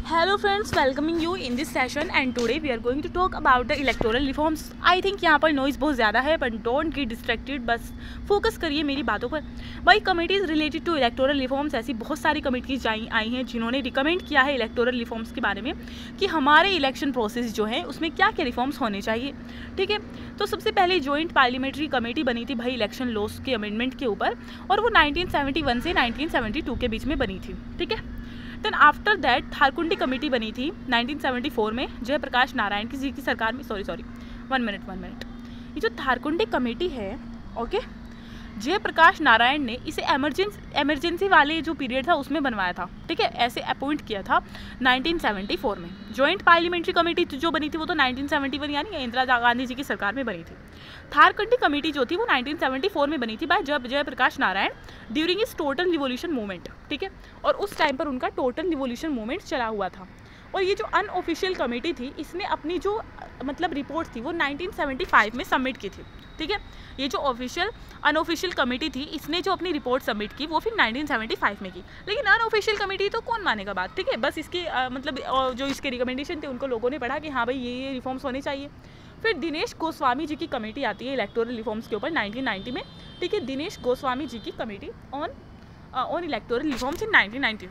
Hello friends, welcoming you in this session and today we are going to talk about the electoral reforms. I think यहाँ पर noise बहुत ज़्यादा है but don't get distracted, बस focus करिए मेरी बातों पर। भाई committees related to electoral reforms ऐसी बहुत सारी कमेटीज़ आई हैं जिन्होंने रिकमेंड किया है इलेक्टोरल रिफॉर्म्स के बारे में कि हमारे इलेक्शन प्रोसेस जो है उसमें क्या क्या रिफॉर्म्स होने चाहिए। ठीक है, तो सबसे पहले जॉइंट पार्लियामेंट्री कमेटी बनी थी भाई इलेक्शन लॉज के अमेंडमेंट के ऊपर, और वो 1971 से 1972 के बीच में बनी थी। ठीक है, देन आफ्टर दैट थारकुंडी कमेटी बनी थी 1974 में जयप्रकाश नारायण जी की सरकार में। सॉरी वन मिनट, ये जो थारकुंडी कमेटी है, ओके, जयप्रकाश नारायण ने इसे एमरजेंसी वाले जो पीरियड था उसमें बनवाया था। ठीक है, ऐसे अपॉइंट किया था 1974 में। जॉइंट पार्लियामेंट्री कमेटी जो बनी थी वो तो 1971 यानी इंदिरा गांधी जी की सरकार में बनी थी। थारकुंडी कमेटी जो थी वो 1974 में बनी थी बाय जयप्रकाश नारायण ड्यूरिंग इस टोटल रिवोल्यूशन मूवमेंट। ठीक है, और उस टाइम पर उनका टोटल रिवोल्यूशन मूवमेंट चला हुआ था। और ये जो अनऑफिशियल कमेटी थी इसने अपनी जो मतलब रिपोर्ट थी वो 1975 में सबमिट की थी। ठीक है, ये जो अनऑफिशियल कमेटी थी इसने जो अपनी रिपोर्ट सबमिट की वो फिर 1975 में की, लेकिन अनऑफिशियल कमेटी तो कौन मानेगा बात। ठीक है, बस इसकी मतलब जो इसके रिकमेंडेशन थे उनको लोगों ने पढ़ा कि हाँ भाई ये रिफॉर्म्स होने चाहिए। फिर दिनेश गोस्वामी जी की कमेटी आती है इलेक्टोरल रिफॉर्म्स के ऊपर 1990 में। ठीक है, दिनेश गोस्वामी जी की committee on electoral reforms in 1990।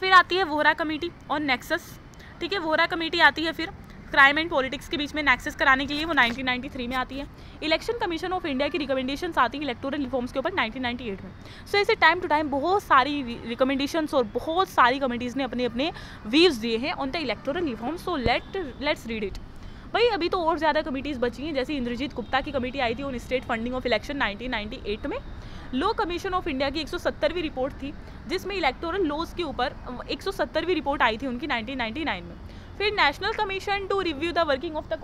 फिर आती है वोहरा कमेटी ऑन नेक्सस। ठीक है, वोहरा कमेटी आती है फिर क्राइम एंड पॉलिटिक्स के बीच में नेक्सस कराने के लिए, वो 1993 में आती है। इलेक्शन कमीशन ऑफ इंडिया की रिकमेंडेशंस आती है इलेक्टोरल रिफॉर्म्स के ऊपर 1998 में। सो ऐसे टाइम टू टाइम बहुत सारी रिकमेंडेशंस और बहुत सारी कमेटीज़ ने अपने अपने व्यूज़ दिए हैं on the electoral reforms. So let's read it. भाई अभी तो और ज़्यादा कमेटीज़ बची हैं, जैसे इंद्रजीत गुप्ता की कमेटी आई थी on state funding of election 1998 में। लॉ कमीशन ऑफ इंडिया की 170वीं रिपोर्ट थी जिसमें इलेक्टोरल लॉज के ऊपर 170वीं रिपोर्ट आई थी उनकी 1999 में। फिर national commission to review the working of the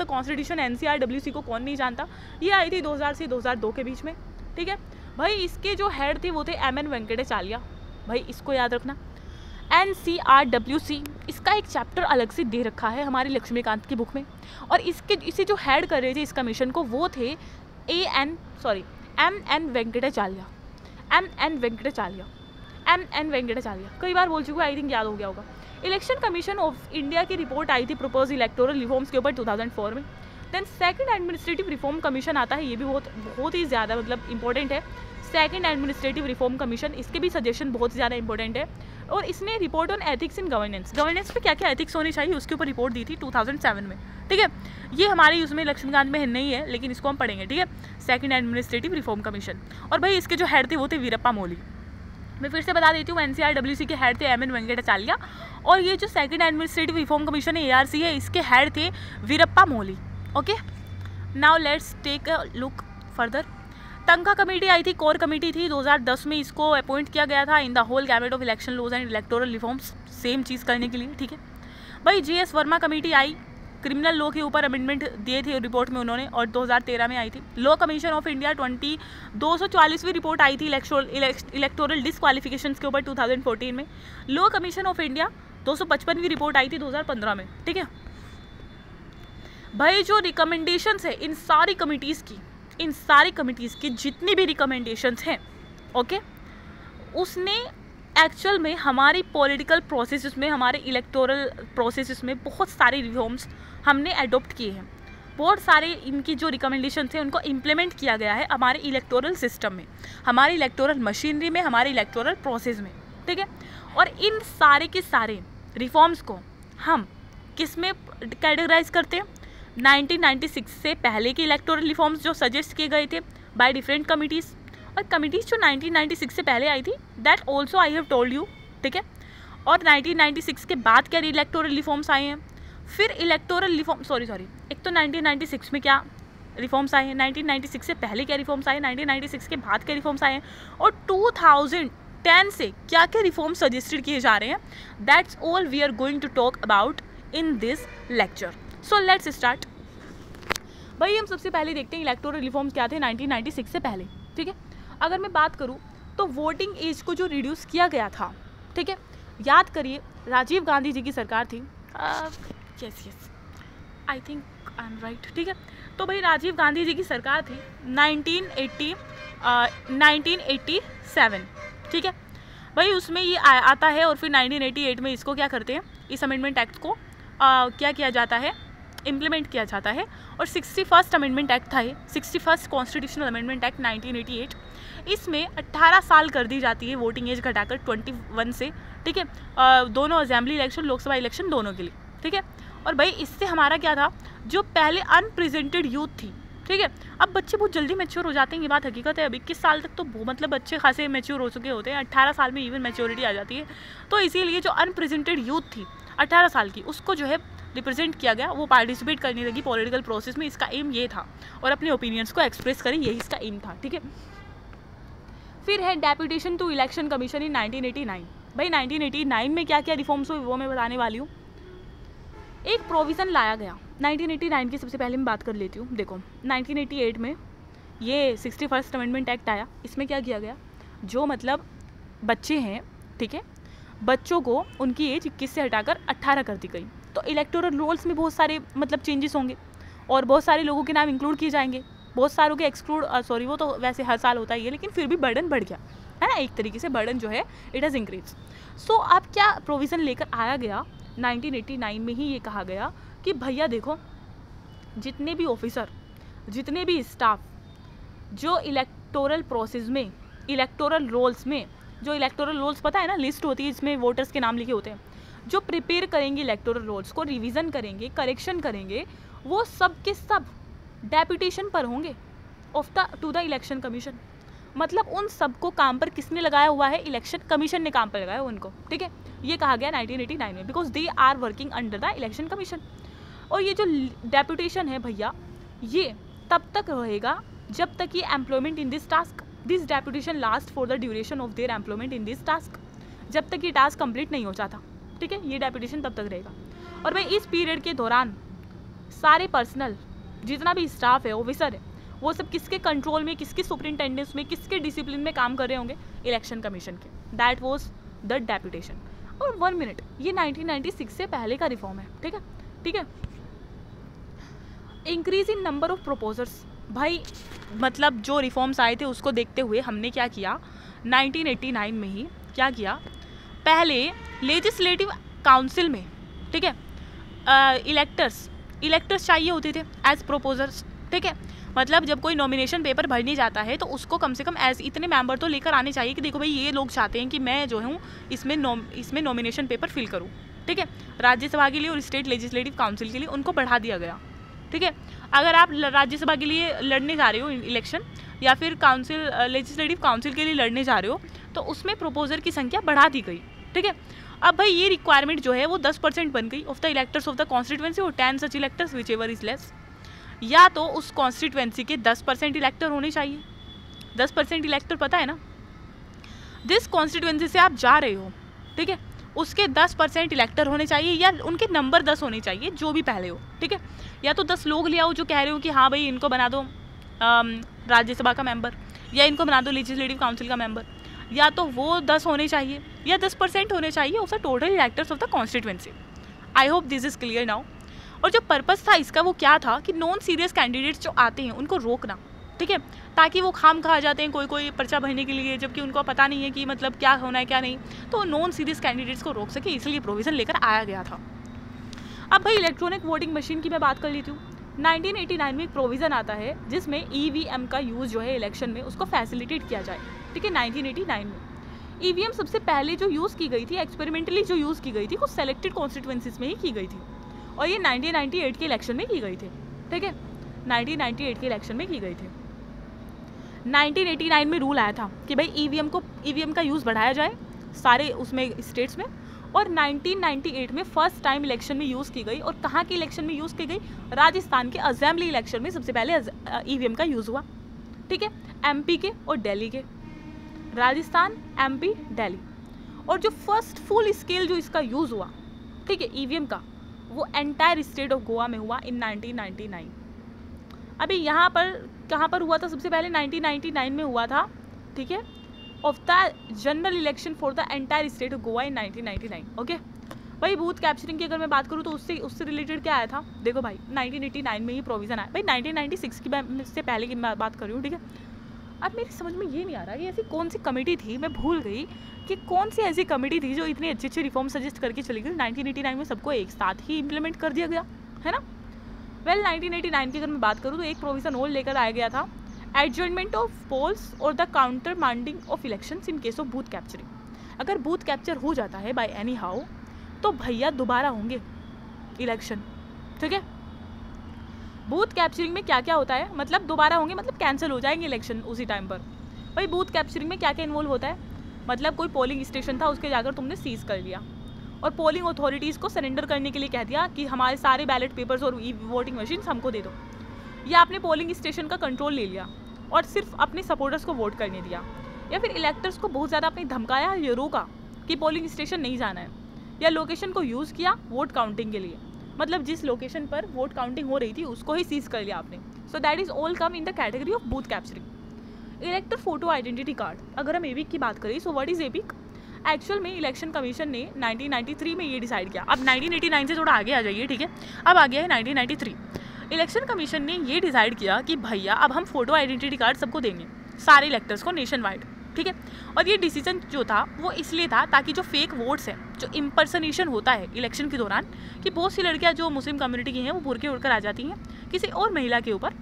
constitution NCRWC को कौन नहीं जानता, ये आई थी 2000 से 2002 के बीच में। ठीक है भाई, इसके जो हेड थे वो थे MN वेंकटाचार्य। भाई इसको याद रखना, NCRWC इसका एक चैप्टर अलग से दे रखा है हमारी लक्ष्मीकांत की बुक में, और इसे जो हेड कर रहे थे इस कमीशन को वो थे MN वेंकटाचार्य। कई बार बोल चुके, आई थिंक याद हो गया होगा। इलेक्शन कमीशन ऑफ इंडिया की रिपोर्ट आई थी प्रपोज इलेक्टोरल रिफॉर्म्स के ऊपर 2004 में। Then second administrative reform commission आता है, ये भी बहुत ही ज़्यादा मतलब इंपॉर्टेंट है। सेकंड एडमिनिस्ट्रेटिव रिफॉर्म कमीशन, इसके भी सजेशन बहुत ज़्यादा इंपॉर्टेंट है, और इसने report on ethics in governance पे क्या क्या एथिक्स होनी चाहिए उसके ऊपर रिपोर्ट दी थी 2007 में। ठीक है, ये हमारी उसमें लक्ष्मीकांत में नहीं है लेकिन इसको हम पढ़ेंगे। ठीक है, सेकंड एडमिनिस्ट्रेटिव रिफॉर्म कमीशन, और भाई इसके जो हेड थे वो थे वीरप्पा मोइली। मैं फिर से बता देती हूँ, NCRWC के हेड थे MN वेंकटाचार्य, और ये जो सेकंड एडमिनिस्ट्रेटिव रिफॉर्म कमीशन है ARC है, इसके हेड थे Veerappa Moily. Okay, now let's take a look further. Tankha committee आई थी, कोर कमेटी थी, 2010 में इसको अपॉइंट किया गया था in the whole gamut of election laws and electoral reforms, same चीज़ करने के लिए। ठीक है भाई, GS वर्मा कमेटी आई, क्रिमिनल लॉ के ऊपर अमेंडमेंट दिए थे रिपोर्ट में उन्होंने, और 2013 में आई थी। लॉ कमीशन ऑफ इंडिया 244वीं रिपोर्ट आई थी इलेक्टोरल डिसक्वालिफिकेशंस के ऊपर 2014 में। लॉ कमीशन ऑफ इंडिया 255वीं रिपोर्ट आई थी 2015 में। ठीक है भाई, जो रिकमेंडेशंस है इन सारी कमिटीज़ की जितनी भी रिकमेंडेशंस हैं, ओके, उसने एक्चुअल में हमारी पॉलिटिकल प्रोसेस में, हमारे इलेक्टोरल प्रोसेस में बहुत सारे रिफॉर्म्स हमने अडोप्ट किए हैं। बहुत सारे इनकी जो रिकमेंडेशंस हैं उनको इम्प्लीमेंट किया गया है हमारे इलेक्टोरल सिस्टम में, हमारी इलेक्टोरल मशीनरी में, हमारे इलेक्टोरल प्रोसेस में। ठीक है, और इन सारे के सारे रिफॉर्म्स को हम किस में कैटेगराइज करते हैं? 1996 से पहले के इलेक्टोरल रिफॉर्म्स जो सजेस्ट किए गए थे बाय डिफरेंट कमिटीज़, और कमिटीज़ जो 1996 से पहले आई थी that also I have told you. ठीक है, और 1996 के बाद क्या इलेक्टोरल रिफॉर्म्स आए हैं, फिर इलेक्टोरल रिफॉर्म एक तो 1996 में क्या रिफॉर्म्स आए हैं, 1996 से पहले क्या रिफॉर्म्स आए, 1996 के बाद क्या रिफॉर्म्स आए हैं, और 2010 से क्या क्या रिफॉर्म्स सजेस्टेड किए जा रहे हैं। That's all we are going to talk about in this lecture. So let's start. भाई हम सबसे पहले देखते हैं इलेक्टोरल रिफॉर्म्स क्या थे 1996 से पहले। ठीक है, अगर मैं बात करूं तो वोटिंग एज को जो रिड्यूस किया गया था, ठीक है, याद करिए राजीव गांधी जी की सरकार थी। Yes I think I am right. ठीक है, तो भाई राजीव गांधी जी की सरकार थी 1987। ठीक है, भाई उसमें ये आता है और फिर 1988 में इसको क्या करते हैं, इस अमेंडमेंट एक्ट को क्या किया जाता है, इम्प्लीमेंट किया जाता है। और 61st अमेंडमेंट एक्ट था ये, 61st कॉन्स्टिट्यूशनल अमेंडमेंट एक्ट 1988। इसमें 18 साल कर दी जाती है वोटिंग एज घटाकर 21 से, ठीक है, दोनों असेंबली इलेक्शन, लोकसभा इलेक्शन दोनों के लिए, ठीक है। और भाई इससे हमारा क्या था, जो पहले अनप्रेजेंटेड यूथ थी, ठीक है, अब बच्चे बहुत जल्दी मैच्योर हो जाते हैं, ये बात हकीकत है। अब 21 साल तक तो मतलब बच्चे खासे मैच्योर हो चुके होते हैं, 18 साल में इवन मैच्योरिटी आ जाती है। तो इसीलिए जो अनप्रेजेंटेड यूथ थी 18 साल की, उसको जो है रिप्रेजेंट किया गया, वो पार्टिसिपेट करने लगी पॉलिटिकल प्रोसेस में। इसका एम ये था, और अपने ओपिनियंस को एक्सप्रेस करें, यही इसका एम था, ठीक है। फिर है deputation to election commission in 1989। भाई 1989 में क्या क्या रिफॉर्म्स हुए वो मैं बताने वाली हूँ। एक प्रोविज़न लाया गया 1989 की, सबसे पहले मैं बात कर लेती हूँ। देखो 1988 में ये 61st अमेंडमेंट एक्ट आया। इसमें क्या किया गया, जो मतलब बच्चे हैं, ठीक है, बच्चों को उनकी एज 21 से हटाकर 18 कर दी गई। तो इलेक्टोरल रोल्स में बहुत सारे मतलब चेंजेस होंगे और बहुत सारे लोगों के नाम इंक्लूड किए जाएंगे, बहुत सारों के एक्सक्लूड, सॉरी वो तो वैसे हर साल होता ही है, लेकिन फिर भी बर्डन बढ़ गया है ना, एक तरीके से बर्डन जो है इट हैज़ इंक्रीज। सो अब क्या प्रोविज़न लेकर आया गया 1989 में ही, ये कहा गया कि भैया देखो, जितने भी ऑफिसर, जितने भी स्टाफ जो इलेक्टोरल प्रोसेस में, इलेक्टोरल रोल्स में, जो इलेक्टोरल रोल्स पता है ना, लिस्ट होती है जिसमें वोटर्स के नाम लिखे होते हैं, जो प्रिपेयर करेंगे इलेक्टोरल रोल्स को, रिवीजन करेंगे, करेक्शन करेंगे, वो सब के सब डेपुटेशन पर होंगे टू द इलेक्शन कमीशन। मतलब उन सबको काम पर किसने लगाया हुआ है, इलेक्शन कमीशन ने काम पर लगाया उनको, ठीक है। ये कहा गया 1989 में, because they are working under the election commission. और ये जो डेपुटेशन है भैया, ये तब तक रहेगा जब तक ये employment in this task, this deputation last for the duration of their employment in this task, जब तक ये टास्क कंप्लीट नहीं हो जाता, ठीक है, ये डेपुटेशन तब तक रहेगा। और भाई इस पीरियड के दौरान सारे पर्सनल, जितना भी स्टाफ है, ऑफिसर है, वो सब किसके कंट्रोल में, किसके सुपरिंटेंडेंस में, किसके डिसिप्लिन में काम कर रहे होंगे, इलेक्शन कमीशन के। That was the deputation. और 1 मिनट, ये 1996 से पहले का रिफॉर्म है, ठीक है, ठीक है। इंक्रीज इन नंबर ऑफ प्रोपोजर्स, भाई मतलब जो रिफॉर्म्स आए थे उसको देखते हुए हमने क्या किया, 1989 में ही क्या किया, पहले लेजिस्लेटिव काउंसिल में, ठीक है, इलेक्टर्स चाहिए होते थे एज प्रोपोजर्स, ठीक है। मतलब जब कोई नॉमिनेशन पेपर भरने जाता है तो उसको कम से कम एज इतने मेंबर तो लेकर आने चाहिए कि देखो भाई ये लोग चाहते हैं कि मैं जो हूँ इसमें नॉमिनेशन पेपर फिल करूँ, ठीक है। राज्यसभा के लिए और स्टेट लेजिस्लेटिव काउंसिल के लिए उनको बढ़ा दिया गया, ठीक है। अगर आप राज्यसभा के लिए लड़ने जा रहे हो इलेक्शन, या फिर काउंसिल, लेजिस्लेटिव काउंसिल के लिए लड़ने जा रहे हो, तो उसमें प्रोपोजर की संख्या बढ़ा दी गई, ठीक है। अब भाई ये रिक्वायरमेंट जो है वो 10% बन गई of the electors of the constituency और 10 such electors whichever is less. या तो उस कॉन्स्टिट्यूएंसी के 10% इलेक्टर होने चाहिए, 10% इलेक्टर पता है ना, जिस कॉन्स्टिट्यूएंसी से आप जा रहे हो, ठीक है, उसके 10% इलेक्टर होने चाहिए, या उनके नंबर 10 होने चाहिए, जो भी पहले हो, ठीक है। या तो 10 लोग ले आओ जो कह रहे हो कि हाँ भाई इनको बना दो राज्यसभा का मेंबर, या इनको बना दो लेजिस्लेटिव काउंसिल का मेंबर, या तो वो 10 होने चाहिए या 10% होने चाहिए of the total electors of the constituency. I hope this is clear now. और जो पर्पस था इसका वो क्या था कि नॉन सीरियस कैंडिडेट्स जो आते हैं उनको रोकना, ठीक है, ताकि वो खाम खा जाते हैं कोई पर्चा भरने के लिए, जबकि उनको पता नहीं है कि मतलब क्या होना है क्या नहीं, तो नॉन सीरियस कैंडिडेट्स को रोक सके, इसलिए प्रोविज़न लेकर आया गया था। अब भाई इलेक्ट्रॉनिक वोटिंग मशीन की मैं बात कर लेती हूँ। 1989 में एक प्रोविज़न आता है जिसमें EVM का यूज़ जो है इलेक्शन में उसको फैसिलिटेट किया जाए, ठीक है। 1989 में EVM सबसे पहले जो यूज़ की गई थी, एक्सपेरिमेंटली जो यूज़ की गई थी, कुछ सेलेक्टेड कॉन्स्टिट्यूएंसीज में ही की गई थी, और ये 1998 के इलेक्शन में की गई थी, ठीक है, 1998 के इलेक्शन में की गई थी। 1989 में रूल आया था कि भाई EVM का यूज़ बढ़ाया जाए सारे उसमें स्टेट्स में, और 1998 में फर्स्ट टाइम इलेक्शन में यूज़ की गई। और कहाँ के इलेक्शन में यूज़ की गई, राजस्थान के असेंबली इलेक्शन में सबसे पहले EVM का यूज़ हुआ, ठीक है, MP के और दिल्ली के, राजस्थान, MP, दिल्ली। और जो फर्स्ट फुल स्केल जो इसका यूज़ हुआ, ठीक है, EVM का, वो एंटायर स्टेट ऑफ गोवा में हुआ इन 1999। अभी यहाँ पर कहाँ पर हुआ था, सबसे पहले 1999 में हुआ था, ठीक है, of the general election for the entire state of Goa in 1999, okay. भाई बूथ कैप्चरिंग की अगर मैं बात करूँ तो उससे रिलेटेड क्या आया था, देखो भाई 1989 में ही प्रोविज़न आया। भाई 1996 की से पहले की मैं बात कर रही हूँ, ठीक है। अब मेरी समझ में ये नहीं आ रहा कि ऐसी कौन सी कमेटी थी, मैं भूल गई कि कौन सी ऐसी कमेटी थी जो इतनी अच्छी अच्छी रिफॉर्म सजेस्ट करके चली गई। 1989 में सबको एक साथ ही इम्प्लीमेंट कर दिया गया, है ना। वेल 1989 की अगर मैं बात करूँ तो एक प्रोविजन और लेकर आया गया था, एडजर्नमेंट ऑफ पोल्स और the countermanding of elections in case of booth capturing. अगर बूथ कैप्चर हो जाता है बाय एनी हाउ तो भैया दोबारा होंगे इलेक्शन, ठीक है। बूथ कैप्चरिंग में क्या क्या होता है, मतलब दोबारा होंगे, मतलब कैंसिल हो जाएंगे इलेक्शन उसी टाइम पर। भाई बूथ कैप्चरिंग में क्या क्या इन्वॉल्व होता है, मतलब कोई पोलिंग स्टेशन था उसके जाकर तुमने सीज कर लिया और पोलिंग अथॉरिटीज़ को सरेंडर करने के लिए कह दिया कि हमारे सारे बैलेट पेपर्स और वोटिंग मशीन्स हमको दे दो, या आपने पोलिंग स्टेशन का कंट्रोल ले लिया और सिर्फ अपने सपोर्टर्स को वोट करने दिया, या फिर इलेक्टर्स को बहुत ज़्यादा अपने धमकाया या रोका कि पोलिंग स्टेशन नहीं जाना है, या लोकेशन को यूज़ किया वोट काउंटिंग के लिए, मतलब जिस लोकेशन पर वोट काउंटिंग हो रही थी उसको ही सीज कर लिया आपने। So that is all come in the category of booth capturing. इलेक्टर photo identity card, अगर हम एपिक की बात करें so what is epic. Actual में इलेक्शन कमीशन ने 1993 में ये डिसाइड किया, अब 1989 से थोड़ा आगे आ जाइए, ठीक है, अब आ गया है 1993। इलेक्शन कमीशन ने ये डिसाइड किया कि भैया अब हम फोटो आइडेंटिटी कार्ड सबको देंगे, सारे इलेक्टर्स को नेशन वाइड, ठीक है। और ये डिसीजन जो था वो इसलिए था ताकि जो फेक वोट्स हैं, जो इम्पर्सनेशन होता है इलेक्शन के दौरान, कि बहुत सी लड़कियां जो मुस्लिम कम्युनिटी की हैं वो बुर्के उड़कर आ जाती हैं किसी और महिला के ऊपर,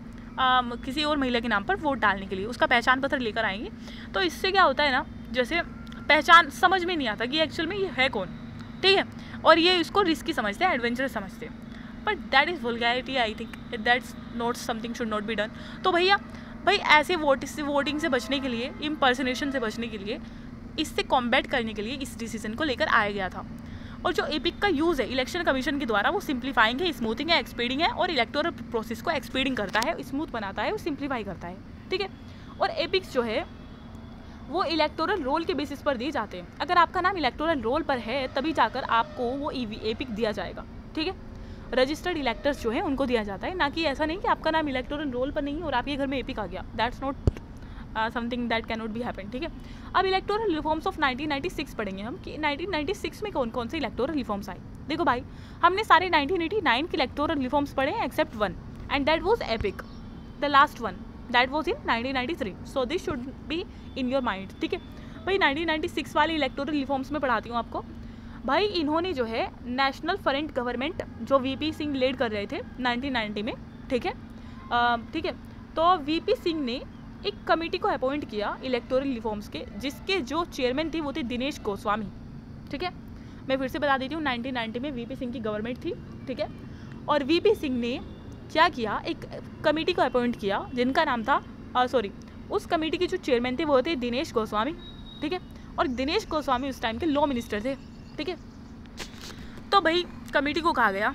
किसी और महिला के नाम पर वोट डालने के लिए, उसका पहचान पत्र लेकर आएंगे। तो इससे क्या होता है ना, जैसे पहचान समझ में नहीं आता कि एक्चुअल में ये है कौन, ठीक है, और ये इसको रिस्की समझते हैं, एडवेंचरस समझते हैं, but that is vulgarity. I think that's not something should not be done. तो भैया भाई ऐसे वोटिंग से बचने के लिए, इम्पर्सनेशन से बचने के लिए, इससे कॉम्बैट करने के लिए इस डिसीजन को लेकर आया गया था। और जो एपिक का यूज़ है इलेक्शन कमीशन के द्वारा वो सिंप्लीफाइंग है, स्मूथिंग है, एक्सपीडिंग है, और इलेक्टोरल प्रोसेस को एक्सपीडिंग करता है, स्मूथ बनाता है और सिंप्लीफाई करता है, ठीक है। और एपिक्स जो है वो इलेक्टोरल रोल के बेसिस पर दिए जाते हैं। अगर आपका नाम इलेक्टोरल रोल पर है तभी जाकर आपको वो एपिक दिया जाएगा, ठीक है। रजिस्टर्ड इलेक्टर्स जो है उनको दिया जाता है, ना कि ऐसा नहीं कि आपका नाम इलेक्टोरल रोल पर नहीं है और आपके घर में एपिक आ गया, that's not something that can not be happen, ठीक है। अब इलेक्टोरल रिफॉर्म्स ऑफ 1996 पढ़ेंगे हम कि 1996 में कौन कौन से इलेक्टोरल रिफॉर्म्स आए। देखो भाई हमने सारे 1989 के इलेक्टोरल रिफॉर्म्स पढ़े हैं except one, and that was epic, the last one that was in 1993। So this should be in your mind, ठीक है। भाई 1996 वाले इलेक्टोरल रिफॉर्म्स में पढ़ाती हूँ आपको। भाई इन्होंने जो है नेशनल फ्रंट गवर्नमेंट जो वीपी सिंह लीड कर रहे थे 1990 में, ठीक है, ठीक है। तो वीपी सिंह ने एक कमेटी को अपॉइंट किया इलेक्टोरल रिफॉर्म्स के, जिसके जो चेयरमैन थे वो थे दिनेश गोस्वामी, ठीक है। मैं फिर से बता देती हूँ 1990 में वीपी सिंह की गवर्नमेंट थी, ठीक है। और वीपी सिंह ने क्या किया, एक कमेटी को अपॉइंट किया जिनका नाम था उस कमेटी के जो चेयरमैन थे वो थे दिनेश गोस्वामी, ठीक है। और दिनेश गोस्वामी उस टाइम के लॉ मिनिस्टर थे, ठीक है। तो भाई कमेटी को कहा गया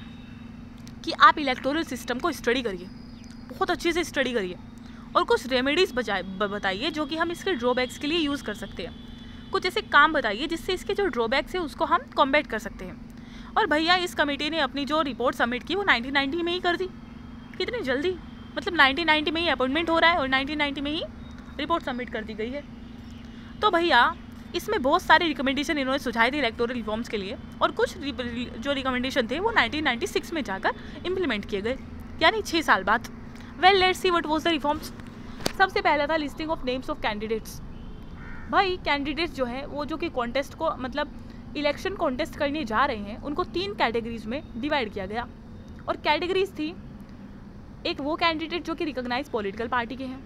कि आप इलेक्टोरल सिस्टम को स्टडी करिए, बहुत अच्छे से स्टडी करिए, और कुछ रेमेडीज़ बताइए जो कि हम इसके ड्रॉबैक्स के लिए यूज़ कर सकते हैं। कुछ ऐसे काम बताइए जिससे इसके जो ड्रॉबैक्स है उसको हम कॉम्बैट कर सकते हैं। और भैया इस कमेटी ने अपनी जो रिपोर्ट सबमिट की वो 1990 में ही कर दी। कितनी जल्दी, मतलब 1990 में ही अपॉइंटमेंट हो रहा है और 1990 में ही रिपोर्ट सबमिट कर दी गई है। तो भैया इसमें बहुत सारे रिकमेंडेशन इन्होंने सुझाए थे इलेक्टोरल रिफॉर्म्स के लिए, और कुछ जो रिकमेंडेशन थे वो 1996 में जाकर इम्प्लीमेंट किए गए, यानी 6 साल बाद। Well let's see what was the reforms. सबसे पहला था listing of names of candidates. भाई कैंडिडेट्स जो है वो जो कि कॉन्टेस्ट को, मतलब इलेक्शन कॉन्टेस्ट करने जा रहे हैं, उनको 3 कैटेगरीज में डिवाइड किया गया। और कैटेगरीज थी, एक वो कैंडिडेट जो कि रिकॉग्नाइज पॉलिटिकल पार्टी के हैं,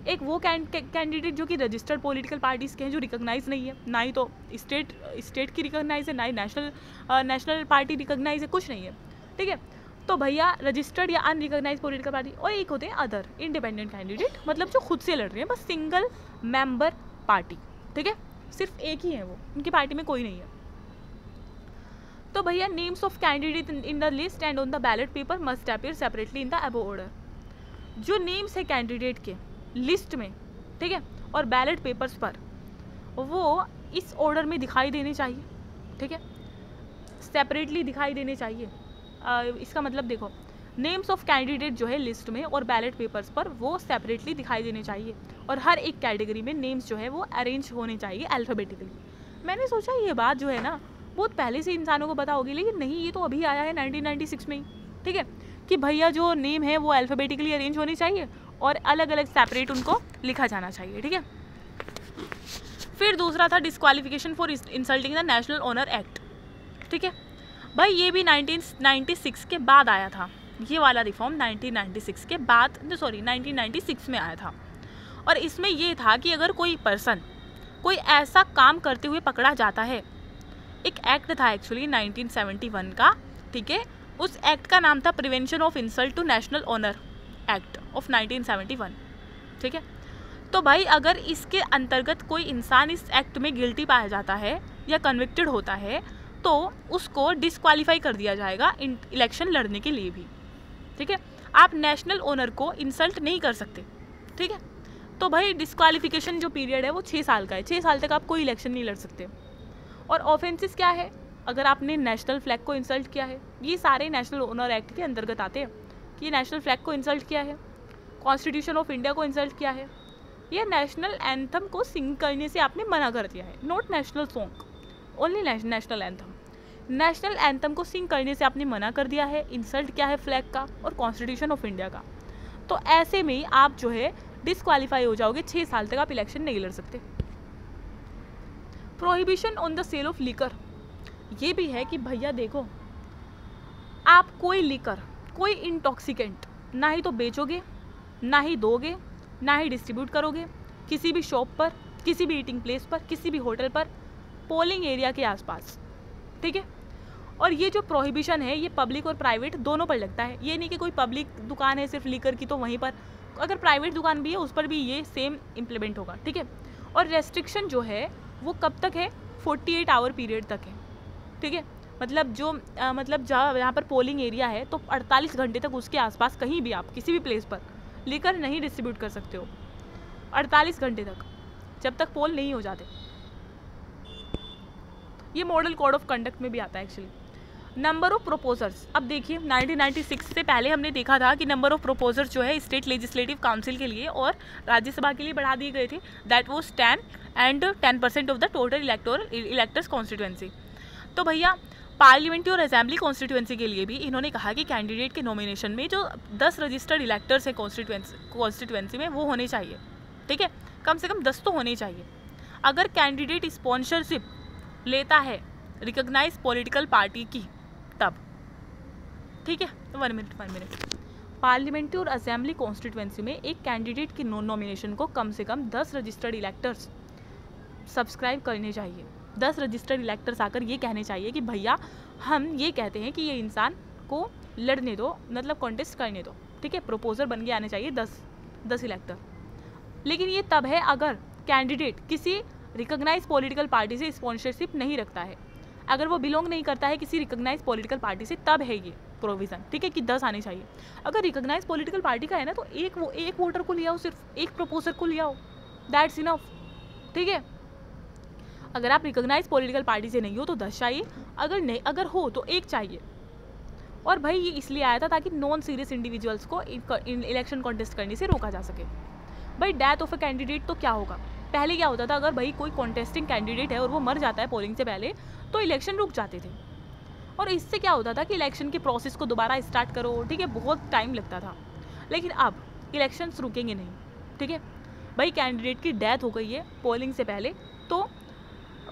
एक वो कैंडिडेट जो कि रजिस्टर्ड पॉलिटिकल पार्टीज़ के हैं जो रिकॉग्नाइज नहीं है, ना ही तो स्टेट की रिकॉग्नाइज है, ना ही नेशनल पार्टी रिकॉग्नाइज है, कुछ नहीं है, ठीक है। तो भैया रजिस्टर्ड या अनरिकॉग्नाइज पॉलिटिकल पार्टी, और एक होते हैं अदर इंडिपेंडेंट कैंडिडेट, मतलब जो खुद से लड़ रहे हैं, बस सिंगल मेंबर पार्टी, ठीक है, सिर्फ एक ही है वो, उनकी पार्टी में कोई नहीं है। तो भैया names of candidate in the list and on the ballot paper must appear separately in the above order. जो नेम्स है कैंडिडेट के लिस्ट में, ठीक है, और बैलेट पेपर्स पर, वो इस ऑर्डर में दिखाई देने चाहिए, ठीक है, सेपरेटली दिखाई देने चाहिए। इसका मतलब देखो, नेम्स ऑफ कैंडिडेट जो है लिस्ट में और बैलेट पेपर्स पर वो सेपरेटली दिखाई देने चाहिए, और हर एक कैटेगरी में नेम्स जो है वो अरेंज होने चाहिए अल्फ़ाबेटिकली। मैंने सोचा ये बात जो है ना बहुत पहले से इंसानों को पता होगी, लेकिन नहीं, ये तो अभी आया है 1996 में ही, ठीक है, कि भैया जो नेम है वो अल्फ़ाबेटिकली अरेंज होनी चाहिए और अलग अलग सेपरेट उनको लिखा जाना चाहिए, ठीक है। फिर दूसरा था disqualification for insulting the national honour act, ठीक है भाई, ये भी 1996 के बाद आया था। ये वाला रिफॉर्म 1996 के बाद 1996 में आया था। और इसमें ये था कि अगर कोई पर्सन कोई ऐसा काम करते हुए पकड़ा जाता है, एक एक्ट था एक्चुअली 1971 का, ठीक है, उस एक्ट का नाम था prevention of insult to national honour act of 1971, ठीक है। तो भाई अगर इसके अंतर्गत कोई इंसान इस एक्ट में गिल्टी पाया जाता है या कन्विक्टेड होता है तो उसको डिस्क्वालीफाई कर दिया जाएगा इलेक्शन लड़ने के लिए भी, ठीक है। आप नेशनल ओनर को इंसल्ट नहीं कर सकते, ठीक है। तो भाई डिस्क्वालिफिकेशन जो पीरियड है वो 6 साल का है, 6 साल तक आप कोई इलेक्शन नहीं लड़ सकते। और ऑफेंसेस क्या है, अगर आपने नेशनल फ्लैग को इंसल्ट किया है, ये सारे नेशनल ओनर एक्ट के अंतर्गत आते हैं कि नेशनल फ्लैग को इंसल्ट किया है, कॉन्स्टिट्यूशन ऑफ इंडिया को इंसल्ट किया है, या नेशनल एंथम को सिंग करने से आपने मना कर दिया है, not national song, only national anthem. National anthem को सिंग करने से आपने मना कर दिया है, इंसल्ट किया है फ्लैग का और कॉन्स्टिट्यूशन ऑफ इंडिया का, तो ऐसे में आप जो है डिस्क्वालीफाई हो जाओगे, 6 साल तक आप इलेक्शन नहीं लड़ सकते। Prohibition on the sale of liquor, ये भी है कि भैया देखो, आप कोई लिकर, कोई इंटॉक्सिकेंट ना ही तो बेचोगे, ना ही दोगे, ना ही डिस्ट्रीब्यूट करोगे किसी भी शॉप पर, किसी भी ईटिंग प्लेस पर, किसी भी होटल पर, पोलिंग एरिया के आसपास, ठीक है। और ये जो प्रोहिबिशन है ये पब्लिक और प्राइवेट दोनों पर लगता है, ये नहीं कि कोई पब्लिक दुकान है सिर्फ लिकर की तो वहीं पर, अगर प्राइवेट दुकान भी है उस पर भी ये सेम इम्प्लीमेंट होगा, ठीक है। और रेस्ट्रिक्शन जो है वो कब तक है, 48 आवर पीरियड तक है, ठीक है। मतलब जो जहाँ पर पोलिंग एरिया है तो 48 घंटे तक उसके आसपास कहीं भी आप किसी भी प्लेस पर लिकर नहीं डिस्ट्रीब्यूट कर सकते हो, 48 घंटे तक, जब तक पोल नहीं हो जाते। ये मॉडल कोड ऑफ कंडक्ट में भी आता है एक्चुअली। नंबर ऑफ प्रोपोजर्स, अब देखिए 1996 से पहले हमने देखा था कि नंबर ऑफ प्रोपोजर्स जो है स्टेट लेजिस्लेटिव काउंसिल के लिए और राज्यसभा के लिए बढ़ा दिए गए थे, that was 10 and 10% of the total electors constituency. तो भैया पार्लियामेंट्री और असेंबली कॉन्स्टिट्यूएंसी के लिए भी इन्होंने कहा कि कैंडिडेट के नॉमिनेशन में जो 10 रजिस्टर्ड इलेक्टर्स हैं कॉन्स्टिट्यूएंसी में वो होने चाहिए, ठीक है, कम से कम 10 तो होने चाहिए। अगर कैंडिडेट स्पॉन्सरशिप लेता है रिकॉग्नाइज पॉलिटिकल पार्टी की तब, ठीक है। तो 1 मिनट, पार्लियामेंट्री और असेंबली कॉन्स्टिट्यूएंसी में एक कैंडिडेट की नॉमिनेशन को कम से कम 10 रजिस्टर्ड इलेक्टर्स सब्सक्राइब करने चाहिए। 10 रजिस्टर्ड इलेक्टर्स आकर ये कहने चाहिए कि भैया हम ये कहते हैं कि ये इंसान को लड़ने दो, मतलब कॉन्टेस्ट करने दो, ठीक है। प्रपोजर बन के आने चाहिए 10 इलेक्टर। लेकिन ये तब है अगर कैंडिडेट किसी रिकॉग्नाइज पॉलिटिकल पार्टी से स्पॉन्सरशिप नहीं रखता है, अगर वो बिलोंग नहीं करता है किसी रिकॉग्नाइज पॉलिटिकल पार्टी से, तब है ये प्रोविज़न, ठीक है, कि 10 आने चाहिए। अगर रिकॉग्नाइज पॉलिटिकल पार्टी का है ना तो एक वोटर को ले आओ, सिर्फ एक प्रपोजर को ले आओ, दैट्स इनफ, ठीक है। अगर आप रिकॉग्नाइज पॉलिटिकल पार्टी से नहीं हो तो 10 चाहिए, अगर हो तो 1 चाहिए। और भाई ये इसलिए आया था ताकि नॉन सीरियस इंडिविजुअल्स को इलेक्शन कॉन्टेस्ट करने से रोका जा सके। भाई डेथ ऑफ अ कैंडिडेट तो क्या होगा, पहले क्या होता था, अगर भाई कोई कॉन्टेस्टिंग कैंडिडेट है और वो मर जाता है पोलिंग से पहले तो इलेक्शन रुक जाते थे, और इससे क्या होता था कि इलेक्शन के प्रोसेस को दोबारा स्टार्ट करो, ठीक है, बहुत टाइम लगता था। लेकिन अब इलेक्शंस रुकेंगे नहीं, ठीक है। भाई कैंडिडेट की डेथ हो गई है पोलिंग से पहले, तो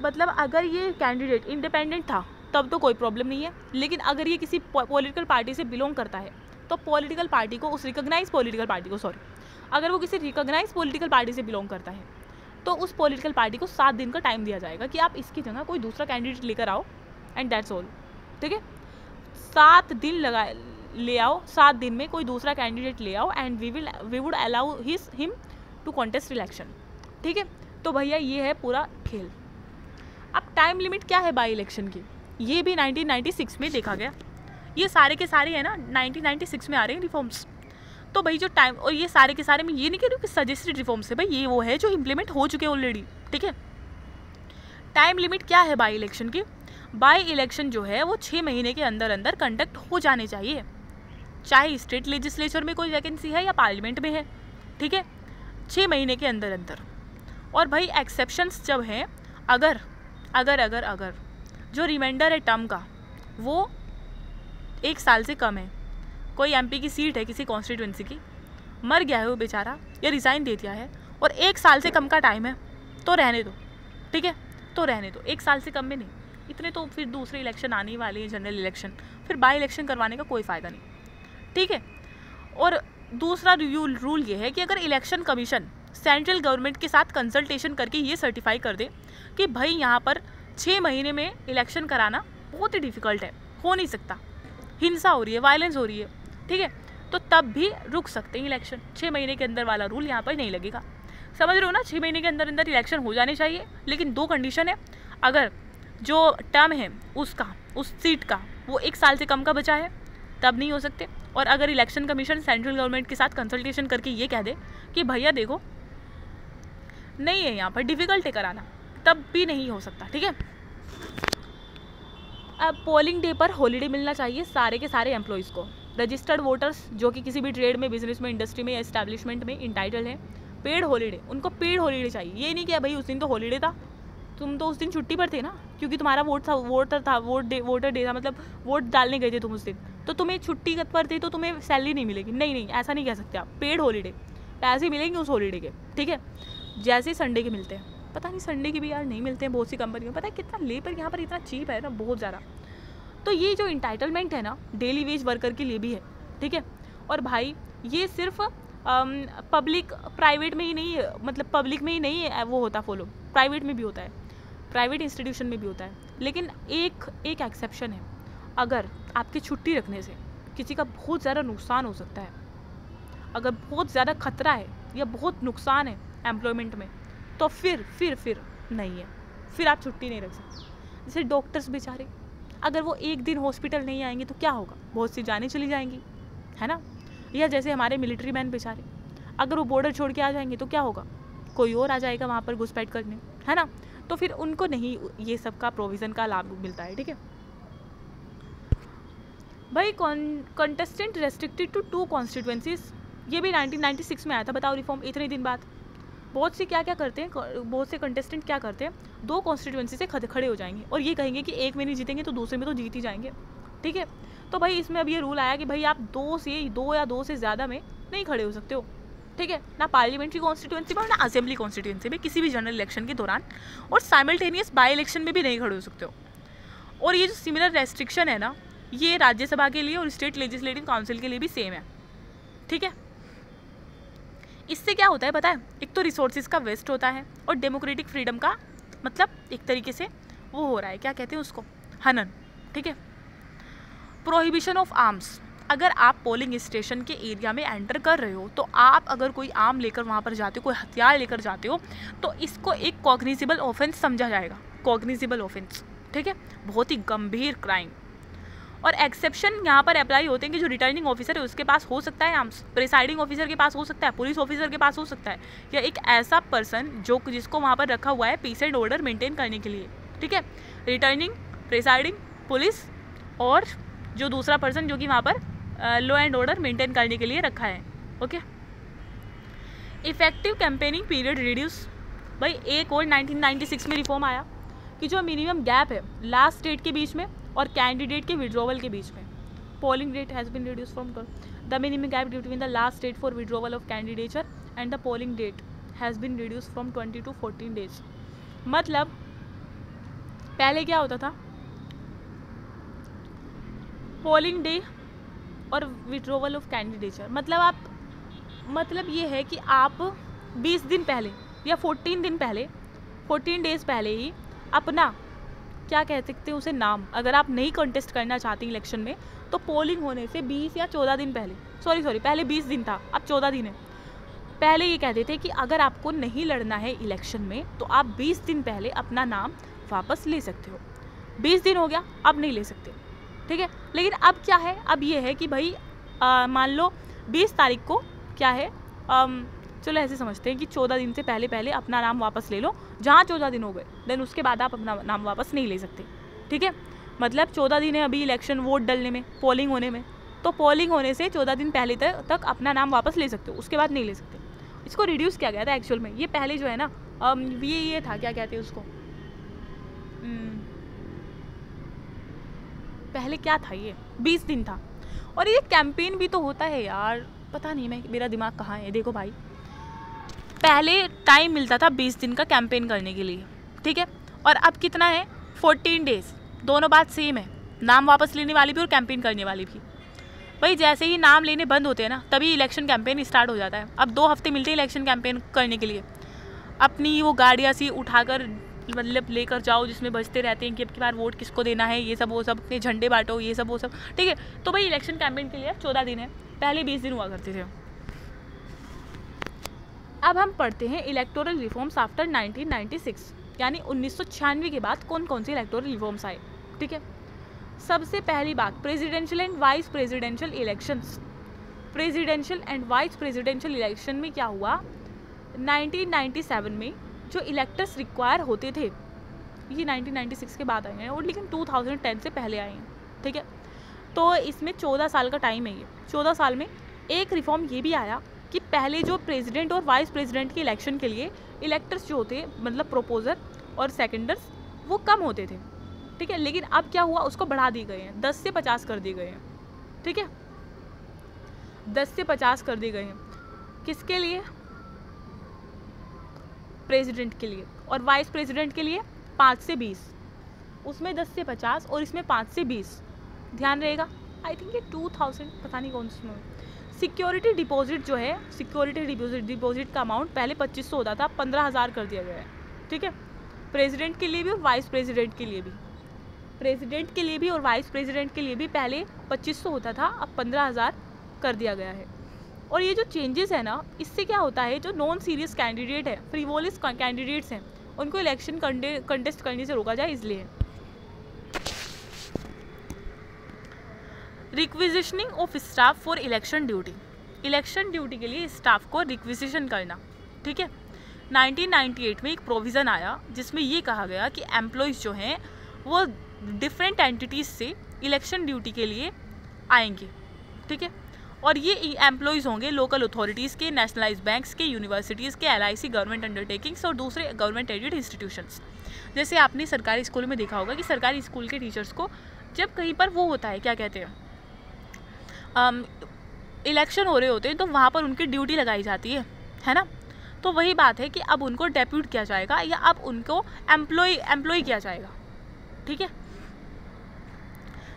मतलब अगर ये कैंडिडेट इंडिपेंडेंट था तब तो कोई प्रॉब्लम नहीं है, लेकिन अगर ये किसी पॉलिटिकल पार्टी से बिलोंग करता है तो पॉलिटिकल पार्टी को, उस रिकॉग्नाइज पॉलिटिकल पार्टी को, अगर वो किसी रिकॉग्नाइज पॉलिटिकल पार्टी से बिलोंग करता है तो उस पॉलिटिकल पार्टी को 7 दिन का टाइम दिया जाएगा कि आप इसकी जगह कोई दूसरा कैंडिडेट लेकर आओ, एंड दैट्स ऑल, ठीक है। 7 दिन ले आओ, 7 दिन में कोई दूसरा कैंडिडेट ले आओ, and we would allow him to contest election, ठीक है। तो भैया ये है पूरा खेल। अब टाइम लिमिट क्या है बाई इलेक्शन की, ये भी 1996 में देखा गया। ये सारे के सारे है ना 1996 में आ रहे हैं रिफॉर्म्स। तो भाई जो टाइम, और ये सारे के सारे मैं ये नहीं कह रही हूँ कि सजेस्टेड रिफॉर्म्स है, भाई ये वो है जो इम्प्लीमेंट हो चुके हैं ऑलरेडी, ठीक है। टाइम लिमिट क्या है बाई इलेक्शन की, बाई इलेक्शन जो है वो 6 महीने के अंदर अंदर कंडक्ट हो जाने चाहिए, चाहे स्टेट लेजिस्लेचर में कोई वैकेंसी है या पार्लियामेंट में है, ठीक है, 6 महीने के अंदर अंदर। और भाई एक्सेप्शंस जब हैं, अगर जो रिमाइंडर है टर्म का वो 1 साल से कम है, कोई एमपी की सीट है किसी कॉन्स्टिट्यूएंसी की मर गया है वो बेचारा या रिज़ाइन दे दिया है और 1 साल से कम का टाइम है तो रहने दो, ठीक है, तो रहने दो, 1 साल से कम में नहीं, इतने तो फिर दूसरे इलेक्शन आने वाले हैं, जनरल इलेक्शन, फिर बाई इलेक्शन करवाने का कोई फ़ायदा नहीं, ठीक है। और दूसरा रूल ये है कि अगर इलेक्शन कमीशन सेंट्रल गवर्नमेंट के साथ कंसल्टेशन करके ये सर्टिफाई कर दे कि भाई यहाँ पर 6 महीने में इलेक्शन कराना बहुत ही डिफ़िकल्ट है, हो नहीं सकता, हिंसा हो रही है, वायलेंस हो रही है, ठीक है, तो तब भी रुक सकते हैं इलेक्शन। 6 महीने के अंदर वाला रूल यहाँ पर नहीं लगेगा, समझ रहे हो ना। 6 महीने के अंदर अंदर इलेक्शन हो जाने चाहिए, लेकिन 2 कंडीशन है। अगर जो टर्म है उसका, उस सीट का, वो 1 साल से कम का बचा है तब नहीं हो सकते। और अगर इलेक्शन कमीशन सेंट्रल गवर्नमेंट के साथ कंसल्टेशन करके ये कह दे कि भैया देखो नहीं है यहाँ पर, डिफ़िकल्ट है कराना, तब भी नहीं हो सकता, ठीक है। अब पोलिंग डे पर हॉलीडे मिलना चाहिए सारे के सारे एम्प्लॉयज़ को। रजिस्टर्ड वोटर्स जो कि किसी भी ट्रेड में, बिजनेस में, इंडस्ट्री में या एस्टैब्लिशमेंट में इंटाइटल हैं, पेड हॉलीडे, उनको पेड हॉलीडे चाहिए। ये नहीं कि भाई उस दिन तो हॉलीडे था, तुम तो उस दिन छुट्टी पर थे ना, क्योंकि तुम्हारा वोटर डे था, मतलब वोट डालने गए थे तुम उस दिन, तो तुम्हें छुट्टी पर थे तो तुम्हें सैलरी नहीं मिलेगी। नहीं, ऐसा नहीं कह सकते आप। पेड हॉलीडे, पैसे मिलेंगे उस हॉलीडे के, ठीक है, जैसे संडे के मिलते हैं। पता नहीं संडे के भी यार नहीं मिलते हैं बहुत सी कंपनियों में, पता है कितना लेबर यहाँ पर इतना चीप है ना, बहुत ज़्यादा। तो ये जो इंटाइटलमेंट है ना डेली वेज वर्कर के लिए भी है, ठीक है। और भाई ये सिर्फ पब्लिक प्राइवेट में ही नहीं है, मतलब पब्लिक में ही नहीं है वो होता फॉलो, प्राइवेट में भी होता है, प्राइवेट इंस्टीट्यूशन में भी होता है। लेकिन एक एक्सेप्शन है, अगर आपकी छुट्टी रखने से किसी का बहुत ज़्यादा नुकसान हो सकता है, अगर बहुत ज़्यादा खतरा है या बहुत नुकसान है एम्प्लॉयमेंट में, तो फिर नहीं है, फिर आप छुट्टी नहीं रख सकते। जैसे डॉक्टर्स बेचारे, अगर वो एक दिन हॉस्पिटल नहीं आएंगे तो क्या होगा, बहुत सी जानें चली जाएंगी, है ना। या जैसे हमारे मिलिट्री मैन बेचारे, अगर वो बॉर्डर छोड़ के आ जाएंगे तो क्या होगा, कोई और आ जाएगा वहाँ पर घुसपैठ करने, है ना। तो फिर उनको नहीं ये सब का प्रोविज़न का लाभ मिलता है, ठीक है भाई। कंटेस्टेंट रेस्ट्रिक्टेड टू 2 कॉन्स्टिट्यूएंसीज, ये भी 1996 में आया था, बताओ रिफॉर्म इतने दिन बाद। बहुत से क्या करते हैं, बहुत से कंटेस्टेंट क्या करते हैं, 2 कॉन्स्टिट्यूएंसी से खड़े हो जाएंगे और ये कहेंगे कि एक में नहीं जीतेंगे तो दूसरे में तो जीत ही जाएंगे, ठीक है। तो भाई इसमें अब ये रूल आया कि भाई आप 2 या 2 से ज़्यादा में नहीं खड़े हो सकते हो, ठीक है, ना पार्लियामेंट्री कॉन्स्टिट्यूएंसी में और ना असेंबली कॉन्स्टिट्यूएंसी में, किसी भी जनरल इलेक्शन के दौरान, और साइमल्टेनियस बाई इलेक्शन में भी नहीं खड़े हो सकते हो। और ये जो सिमिलर रेस्ट्रिक्शन है ना, ये राज्यसभा के लिए और स्टेट लेजिस्लेटिव काउंसिल के लिए भी सेम है, ठीक है। इससे क्या होता है पता है, एक तो रिसोर्सेज का वेस्ट होता है और डेमोक्रेटिक फ्रीडम का मतलब एक तरीके से वो हो रहा है, क्या कहते हैं उसको, हनन, ठीक है। प्रोहिबिशन ऑफ आर्म्स, अगर आप पोलिंग स्टेशन के एरिया में एंटर कर रहे हो तो आप अगर कोई आर्म लेकर वहाँ पर जाते हो, कोई हथियार लेकर जाते हो, तो इसको एक कॉग्निजिबल ऑफेंस समझा जाएगा, कॉग्निजिबल ऑफेंस, ठीक है, बहुत ही गंभीर क्राइम। और एक्सेप्शन यहाँ पर अप्लाई होते हैं कि जो रिटर्निंग ऑफिसर है उसके पास हो सकता है आर्म्स, प्रिसाइडिंग ऑफिसर के पास हो सकता है, पुलिस ऑफिसर के पास हो सकता है, या एक ऐसा पर्सन जिसको वहाँ पर रखा हुआ है पीस एंड ऑर्डर मेंटेन करने के लिए, ठीक है। रिटर्निंग, प्रिसाइडिंग, पुलिस और जो दूसरा पर्सन जो कि वहाँ पर लॉ एंड ऑर्डर मेंटेन करने के लिए रखा है, okay. Effective campaigning period reduce, भाई एक और 1996 में रिफॉर्म आया कि जो मिनिमम गैप है लास्ट डेट के बीच में और कैंडिडेट के विड्रॉवल के बीच में, polling date has been reduce from the minimum gap between the last date for withdrawal of candidature and the polling date has been reduce from 20 to 14 days। मतलब पहले क्या होता था, पोलिंग डे और विड्रॉवल ऑफ कैंडिडेचर, मतलब ये है कि आप 20 दिन पहले या 14 दिन पहले, 14 डेज़ पहले ही अपना क्या कह सकते हैं उसे नाम, अगर आप नहीं कंटेस्ट करना चाहते इलेक्शन में तो पोलिंग होने से 20 या 14 दिन पहले, सॉरी पहले 20 दिन था, अब 14 दिन है, पहले ये कहते थे कि अगर आपको नहीं लड़ना है इलेक्शन में तो आप 20 दिन पहले अपना नाम वापस ले सकते हो। 20 दिन हो गया, अब नहीं ले सकते, ठीक है। लेकिन अब क्या है, अब ये है कि भाई मान लो 20 तारीख को क्या है, चलो ऐसे समझते हैं कि 14 दिन से पहले अपना नाम वापस ले लो, जहाँ 14 दिन हो गए देन उसके बाद आप अपना नाम वापस नहीं ले सकते, ठीक है। मतलब 14 दिन है अभी इलेक्शन वोट डलने में, पोलिंग होने में, तो पोलिंग होने से 14 दिन पहले तक अपना नाम वापस ले सकते हो, उसके बाद नहीं ले सकते। इसको रिड्यूस किया गया था एक्चुअल में, ये पहले जो है ना ये था, क्या कहते हैं उसको, पहले क्या था, ये 20 दिन था। और ये कैंपेन भी तो होता है यार, पता नहीं मैं मेरा दिमाग कहाँ है। देखो भाई, पहले टाइम मिलता था 20 दिन का कैंपेन करने के लिए, ठीक है, और अब कितना है 14 डेज। दोनों बात सेम है, नाम वापस लेने वाली भी और कैंपेन करने वाली भी। भाई जैसे ही नाम लेने बंद होते हैं ना, तभी इलेक्शन कैंपेन स्टार्ट हो जाता है। अब 2 हफ्ते मिलते हैं इलेक्शन कैंपेन करने के लिए। अपनी वो गाड़ियाँ सी उठाकर मतलब लेकर जाओ जिसमें बजते रहते हैं कि अब की बार वोट किसको देना है, ये सब वो सब, अपने झंडे बांटो, ये सब वो सब, ठीक है। तो भाई इलेक्शन कैंपेन के लिए अब 14 दिन है, पहले 20 दिन हुआ करते थे। अब हम पढ़ते हैं इलेक्टोरल रिफॉर्म्स आफ्टर 1996, यानी 1996 के बाद कौन कौन से इलेक्टोरल रिफॉर्म्स आए, ठीक है। सबसे पहली बात, presidential and vice presidential elections. Presidential and vice presidential election में क्या हुआ, 1997 में जो इलेक्टर्स रिक्वायर होते थे, ये 1996 के बाद आए हैं, और लेकिन 2010 से पहले आए हैं, ठीक है। तो इसमें 14 साल का टाइम है। ये 14 साल में एक रिफॉर्म ये भी आया कि पहले जो प्रेसिडेंट और वाइस प्रेसिडेंट के इलेक्शन के लिए इलेक्टर्स जो होते मतलब प्रोपोजर और सेकेंडर्स वो कम होते थे, ठीक है। लेकिन अब क्या हुआ, उसको बढ़ा दिए गए हैं, 10 से 50 कर दिए गए हैं, ठीक है। 10 से 50 कर दिए गए हैं, किसके लिए, प्रेसिडेंट के लिए, और वाइस प्रेसिडेंट के लिए 5 से 20, उसमें 10 से 50 और इसमें 5 से 20, ध्यान रहेगा। आई थिंक ये 2000 पता नहीं कौन सी में। सिक्योरिटी डिपॉजिट जो है, सिक्योरिटी डिपॉजिट का अमाउंट पहले 2500 होता था, 15,000 कर दिया गया है, ठीक है। प्रेसिडेंट के लिए भी और वाइस प्रेसिडेंट के लिए भी, प्रेसिडेंट के लिए भी और वाइस प्रेसिडेंट के लिए भी पहले 2500 होता था, अब 15,000 कर दिया गया है। और ये जो चेंजेस है ना, इससे क्या होता है, जो नॉन सीरियस कैंडिडेट है, फ्रीवोलस कैंडिडेट्स हैं, उनको इलेक्शन कंटेस्ट करने से रोका जाए, इसलिए। Requisitioning of staff for election duty. Election duty के लिए स्टाफ को रिक्विजिशन करना, ठीक है। 1998 में एक प्रोविज़न आया जिसमें ये कहा गया कि एम्प्लॉयज़ जो हैं वो डिफरेंट एंटिटीज़ से इलेक्शन ड्यूटी के लिए आएंगे, ठीक है। और ये एम्प्लॉयज़ होंगे लोकल अथॉरिटीज़ के, नेशनलाइज बैंक्स के, यूनिवर्सिटीज़ के, LIC गवर्नमेंट अंडरटेकिंग्स और दूसरे गवर्नमेंट एडेड इंस्टीट्यूशंस। जैसे आपने सरकारी स्कूल में देखा होगा कि सरकारी स्कूल के टीचर्स को जब कहीं पर वो होता है, क्या कहते हैं, इलेक्शन हो रहे होते हैं, तो वहाँ पर उनकी ड्यूटी लगाई जाती है ना। तो वही बात है कि अब उनको डेप्यूट किया जाएगा या अब उनको एम्प्लॉय किया जाएगा, ठीक है।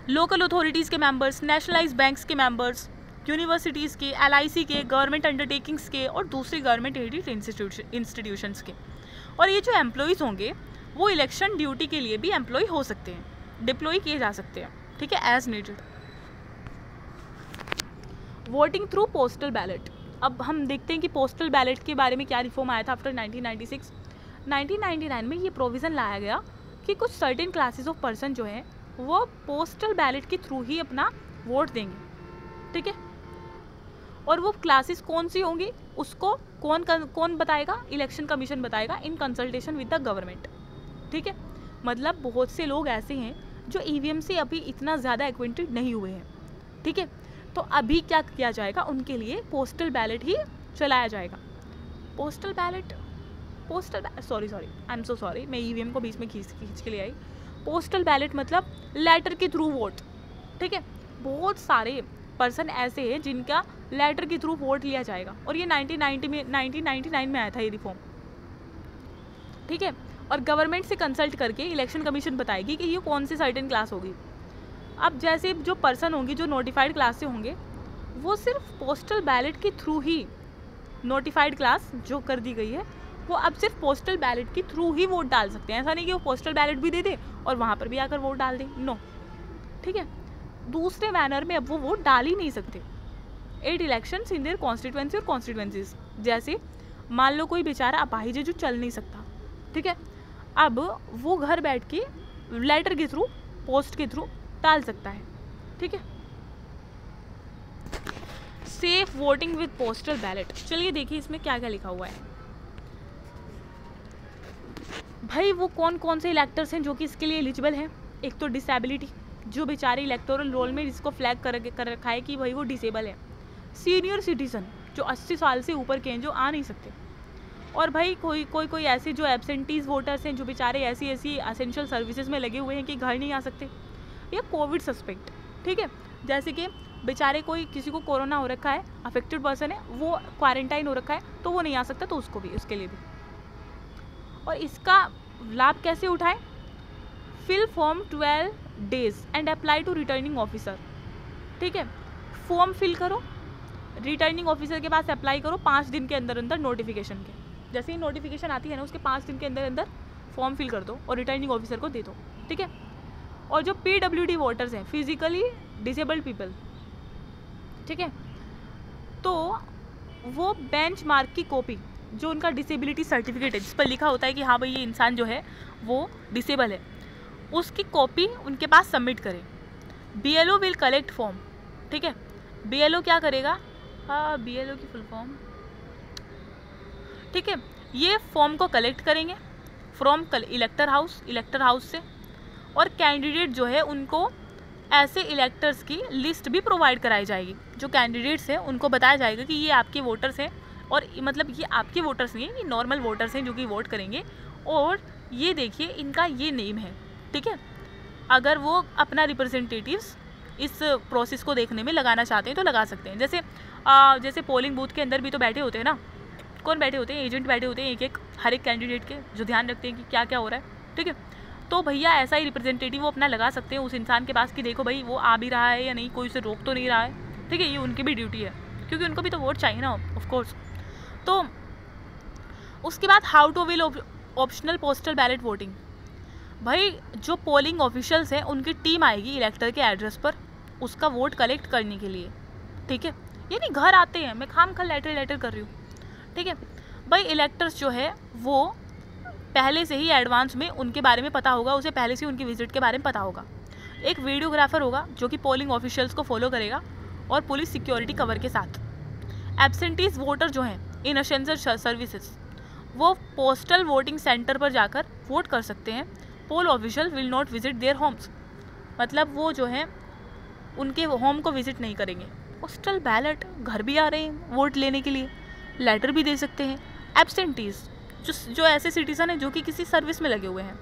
लोकल अथॉरिटीज़ के मेंबर्स, नेशनलाइज बैंक्स के मेंबर्स, यूनिवर्सिटीज़ के, LIC के, गवर्नमेंट अंडरटेकिंग्स के और दूसरी गवर्नमेंट एडेड इंस्टीट्यूशंस के। और ये जो एम्प्लॉयज़ होंगे वो इलेक्शन ड्यूटी के लिए भी एम्प्लॉय हो सकते हैं, डिप्लॉय किए जा सकते हैं, ठीक है, as needed. Voting through postal ballot. अब हम देखते हैं कि पोस्टल बैलेट के बारे में क्या रिफॉर्म आया था आफ्टर 1996। 1999 में ये प्रोविज़न लाया गया कि कुछ सर्टेन क्लासेस ऑफ पर्सन जो हैं वो पोस्टल बैलेट के थ्रू ही अपना वोट देंगे, ठीक है। और वो क्लासेस कौन सी होंगी उसको कौन बताएगा, इलेक्शन कमीशन बताएगा in consultation with the government, ठीक है। मतलब बहुत से लोग ऐसे हैं जो EVM से अभी इतना ज़्यादा एक्वेंटेड नहीं हुए हैं, ठीक है। तो अभी क्या किया जाएगा, उनके लिए पोस्टल बैलेट ही चलाया जाएगा। Postal ballot sorry I am so sorry, मैं EVM को बीच में खींच के ले आई। पोस्टल बैलेट मतलब लेटर के थ्रू वोट, ठीक है। बहुत सारे पर्सन ऐसे हैं जिनका लेटर के थ्रू वोट लिया जाएगा, और ये 1999 में आया था ये रिफॉर्म, ठीक है। और गवर्नमेंट से कंसल्ट करके इलेक्शन कमीशन बताएगी कि ये कौन सी सर्टेन क्लास होगी। अब जैसे जो पर्सन होंगे जो नोटिफाइड क्लास से होंगे वो सिर्फ पोस्टल बैलेट के थ्रू ही, नोटिफाइड क्लास जो कर दी गई है वो अब सिर्फ पोस्टल बैलेट के थ्रू ही वोट डाल सकते हैं। ऐसा नहीं कि वो पोस्टल बैलेट भी दे दे और वहाँ पर भी आकर वोट डाल दे, नो, ठीक है। दूसरे मैनर में अब वो वोट डाल ही नहीं सकते। 8 इलेक्शंस इन देयर कॉन्स्टिट्यूएंसी और कॉन्स्टिट्यूएंसीज। जैसे मान लो कोई बेचारा अपाहिज है जो चल नहीं सकता, ठीक है, अब वो घर बैठ के लेटर के थ्रू, पोस्ट के थ्रू डाल सकता है, ठीक है। Safe voting with postal ballot. चलिए देखिए इसमें क्या क्या लिखा हुआ है। भाई वो कौन कौन से इलेक्टर्स हैं जो कि इसके लिए एलिजिबल हैं। एक तो डिसेबिलिटी, जो बेचारे इलेक्टोरल रोल में जिसको फ्लैग कर रखा है कि भाई वो डिसेबल है। सीनियर सिटीजन, जो 80 साल से ऊपर के हैं, जो आ नहीं सकते। और भाई कोई ऐसे जो एब्सेंटीज वोटर्स हैं जो बेचारे ऐसी एसेंशियल सर्विसेज में लगे हुए हैं कि घर नहीं आ सकते। या कोविड सस्पेक्ट, ठीक है, जैसे कि बेचारे कोई किसी को कोरोना हो रखा है, अफेक्टेड पर्सन है, वो क्वारंटाइन हो रखा है, तो वो नहीं आ सकता, तो उसको भी, उसके लिए भी। और इसका लाभ कैसे उठाएं? Fill form 12 days and apply to returning officer. ठीक है, फॉर्म फिल करो, रिटर्निंग ऑफिसर के पास अप्लाई करो 5 दिन के अंदर अंदर नोटिफिकेशन के। जैसे ही नोटिफिकेशन आती है ना, उसके 5 दिन के अंदर अंदर फॉर्म फिल कर दो और रिटर्निंग ऑफिसर को दे दो। ठीक है। और जो PWD वोटर्स हैं, फिजिकली डिसेबल्ड पीपल, ठीक है, तो वो बेंचमार्क की कॉपी, जो उनका डिसेबिलिटी सर्टिफिकेट है जिस पर लिखा होता है कि हाँ भाई ये इंसान जो है वो डिसेबल है, उसकी कॉपी उनके पास सबमिट करें। BLO will collect form. ठीक है, BLO क्या करेगा? हाँ, BLO की फुल फॉर्म, ठीक है, ये फॉर्म को कलेक्ट करेंगे फ्रॉम इलेक्टर हाउस से, और कैंडिडेट जो है उनको ऐसे इलेक्टर्स की लिस्ट भी प्रोवाइड कराई जाएगी। जो कैंडिडेट्स हैं उनको बताया जाएगा कि ये आपके वोटर्स हैं, और मतलब ये आपके वोटर्स नहीं हैं, ये नॉर्मल वोटर्स हैं जो कि वोट करेंगे, और ये देखिए इनका ये नेम है। ठीक है, अगर वो अपना रिप्रेजेंटेटिव्स इस प्रोसेस को देखने में लगाना चाहते हैं तो लगा सकते हैं। जैसे पोलिंग बूथ के अंदर भी तो बैठे होते हैं ना, कौन बैठे होते हैं? एजेंट बैठे होते हैं, एक हर एक कैंडिडेट के, जो ध्यान रखते हैं कि क्या क्या हो रहा है। ठीक है, तो भैया ऐसा ही रिप्रेजेंटेटिव वो अपना लगा सकते हैं उस इंसान के पास कि देखो भाई वो आ भी रहा है या नहीं, कोई उसे रोक तो नहीं रहा है। ठीक है, ये उनकी भी ड्यूटी है, क्योंकि उनको भी तो वोट चाहिए ना, ऑफ कोर्स। तो उसके बाद how to will optional postal ballot voting. भाई जो पोलिंग ऑफिशियल्स हैं उनकी टीम आएगी इलेक्टर के एड्रेस पर उसका वोट कलेक्ट करने के लिए। ठीक है, ये नहीं घर आते हैं, मैं खाम खा लेटर कर रही हूँ। ठीक है भाई, इलेक्टर्स जो है वो पहले से ही एडवांस में उनके बारे में पता होगा, उसे पहले से उनकी विजिट के बारे में पता होगा। एक वीडियोग्राफर होगा जो कि पोलिंग ऑफिशियल्स को फॉलो करेगा, और पुलिस सिक्योरिटी कवर के साथ। एब्सेंटीज वोटर जो हैं इन एसेंशियल सर्विसेज, वो पोस्टल वोटिंग सेंटर पर जाकर वोट कर सकते हैं। Poll official will not visit their homes, मतलब वो जो है उनके होम को विजिट नहीं करेंगे। पोस्टल बैलेट, घर भी आ रहे हैं वोट लेने के लिए, लेटर भी दे सकते हैं। एब्सेंटीज जो ऐसे सिटीजन हैं जो कि किसी सर्विस में लगे हुए हैं,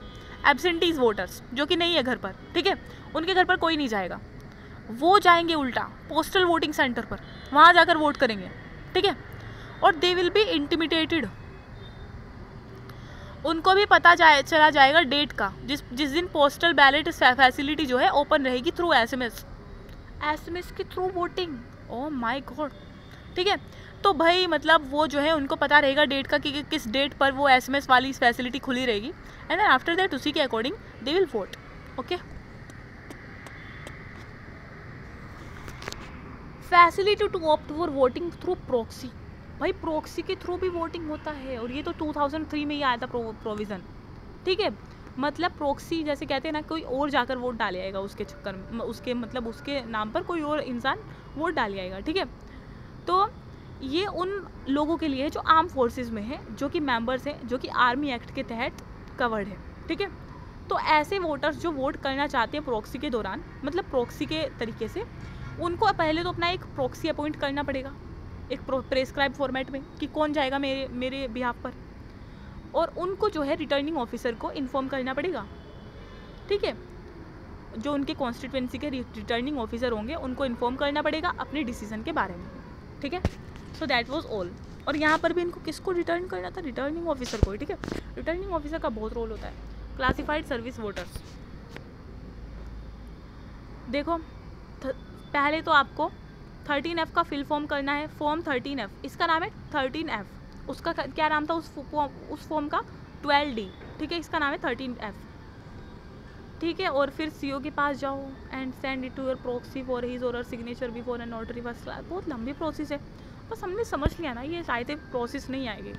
एब्सेंटीज वोटर्स जो कि नहीं है घर पर, ठीक है, उनके घर पर कोई नहीं जाएगा, वो जाएंगे उल्टा पोस्टल वोटिंग सेंटर पर, वहाँ जाकर वोट करेंगे। ठीक है, और दे विल बी इंटिमिडेटेड, उनको भी पता चला जाएगा डेट का, जिस दिन पोस्टल बैलेट फैसिलिटी जो है ओपन रहेगी थ्रू एसएमएस के through voting. Oh my God. ठीक है, तो भाई मतलब वो जो है उनको पता रहेगा डेट का कि किस डेट पर वो एसएमएस वाली फैसिलिटी खुली रहेगी, एंड देन आफ्टर दैट उसी के according they will vote. Okay, facility to opt for voting through proxy. भाई प्रॉक्सी के थ्रू भी वोटिंग होता है, और ये तो 2003 में ही आया था प्रोविज़न। ठीक है, मतलब प्रॉक्सी जैसे कहते हैं ना, कोई और जाकर वोट डाले आएगा उसके चक्कर में, उसके मतलब उसके नाम पर कोई और इंसान वोट डाले आएगा। ठीक है, तो ये उन लोगों के लिए है जो आर्म फोर्सेस में है, जो कि मेंबर्स हैं, जो कि आर्मी एक्ट के तहत कवर्ड है। ठीक है, तो ऐसे वोटर्स जो वोट करना चाहते हैं प्रॉक्सी के दौरान, मतलब प्रॉक्सी के तरीके से, उनको पहले तो अपना एक प्रॉक्सी अपॉइंट करना पड़ेगा एक प्रेस्क्राइब फॉर्मेट में कि कौन जाएगा मेरे बिहाफ पर, और उनको जो है रिटर्निंग ऑफिसर को इन्फॉर्म करना पड़ेगा। ठीक है, जो उनके कॉन्स्टिट्यूएंसी के रिटर्निंग ऑफिसर होंगे उनको इन्फॉर्म करना पड़ेगा अपने डिसीजन के बारे में। ठीक है, सो दैट वाज ऑल। और यहाँ पर भी इनको किसको रिटर्न करना था? रिटर्निंग ऑफिसर को। ठीक है, रिटर्निंग ऑफिसर का बहुत रोल होता है। क्लासिफाइड सर्विस वोटर्स, देखो पहले तो आपको 13F का फिल फॉर्म करना है, फॉर्म 13F, इसका नाम है 13F। उसका क्या नाम था उस फॉर्म का? 12D। ठीक है, इसका नाम है 13F। ठीक है, और फिर CO के पास जाओ and send it to your proxy for his or her signature before a notary first class. बहुत लंबी प्रोसेस है, बस हमने समझ लिया ना, ये शायद प्रोसेस नहीं आएगी।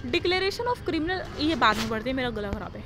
डिक्लेरेशन ऑफ क्रिमिनल, ये बाद में पढ़ते हैं, मेरा गला खराब है।